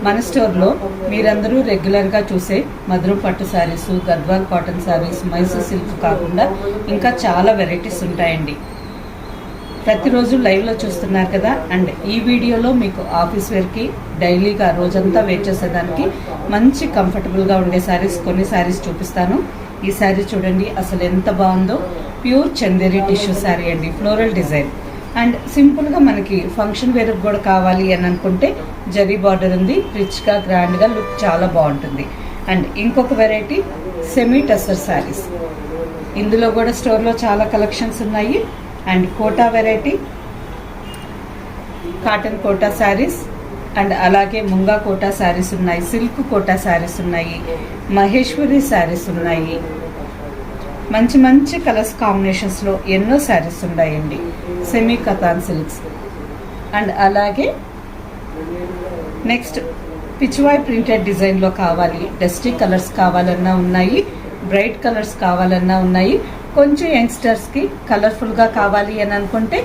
మన స్టోర్లో మీరందరూ రెగ్యులర్గా చూసే మధురం పట్టు శారీస్, గద్వాల్ కాటన్ శారీస్, మైసూర్ సిల్క్ కాకుండా ఇంకా చాలా వెరైటీస్ ఉంటాయండి. ప్రతిరోజు లైవ్లో చూస్తున్నారు కదా. అండ్ ఈ వీడియోలో మీకు ఆఫీస్ వేర్కి డైలీగా రోజంతా వేర్ చేసేదానికి మంచి కంఫర్టబుల్గా ఉండే శారీస్ కొన్ని శారీస్ చూపిస్తాను. ఈ శారీ చూడండి, అసలు ఎంత బాగుందో. ప్యూర్ చందేరి టిష్యూ శారీ అండి, ఫ్లోరల్ డిజైన్. అండ్ సింపుల్గా మనకి ఫంక్షన్ వేర్ కూడా కావాలి అని అనుకుంటే జరీ బార్డర్ ఉంది, రిచ్గా గ్రాండ్గా లుక్ చాలా బాగుంటుంది. అండ్ ఇంకొక వెరైటీ సెమీ టసర్ శారీస్, ఇందులో కూడా స్టోర్లో చాలా కలెక్షన్స్ ఉన్నాయి. And Kota variety, cotton Kota sarees, and అలాగే ముంగా కోటా శారీస్ ఉన్నాయి, సిల్క్ కోటా శారీస్ ఉన్నాయి, మహేశ్వరి శారీస్ ఉన్నాయి. మంచి మంచి కలర్స్ కాంబినేషన్స్లో ఎన్నో శారీస్ ఉన్నాయండి. Semi Katan silks. అండ్ అలాగే నెక్స్ట్ పిచ్వాయ్ ప్రింటెడ్ డిజైన్లో కావాలి, డస్టీ కలర్స్ కావాలన్నా ఉన్నాయి, బ్రైట్ కలర్స్ కావాలన్నా ఉన్నాయి. కొంచెం యంగ్స్టర్స్కి కలర్ఫుల్గా కావాలి అని అనుకుంటే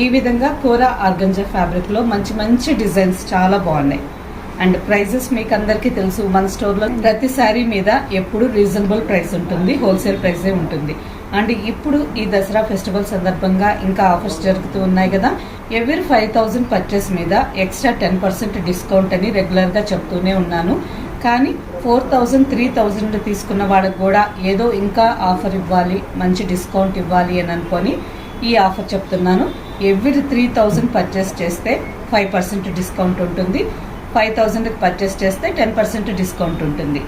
ఈ విధంగా కోరా ఆర్గంజా ఫ్యాబ్రిక్లో మంచి మంచి డిజైన్స్ చాలా బాగున్నాయి. అండ్ ప్రైజెస్ మీకు అందరికీ తెలుసు, మన స్టోర్లో ప్రతి శారీ మీద ఎప్పుడు రీజనబుల్ ప్రైస్ ఉంటుంది, హోల్సేల్ ప్రైసే ఉంటుంది. అండ్ ఇప్పుడు ఈ దసరా ఫెస్టివల్ సందర్భంగా ఇంకా ఆఫర్స్ జరుగుతూ ఉన్నాయి కదా. ఎవ్రీ 5,000 పర్చేస్ మీద ఎక్స్ట్రా 10% డిస్కౌంట్ అని రెగ్యులర్గా చెప్తూనే ఉన్నాను. కానీ 4,000, 3,000 తీసుకున్న వాళ్ళకి కూడా ఏదో ఇంకా ఆఫర్ ఇవ్వాలి, మంచి డిస్కౌంట్ ఇవ్వాలి అని అనుకొని ఈ ఆఫర్ చెప్తున్నాను. ఎవ్రీ 3,000 పర్చేస్ చేస్తే 5% డిస్కౌంట్ ఉంటుంది, 5,000కి పర్చేస్ చేస్తే 10% డిస్కౌంట్ ఉంటుంది.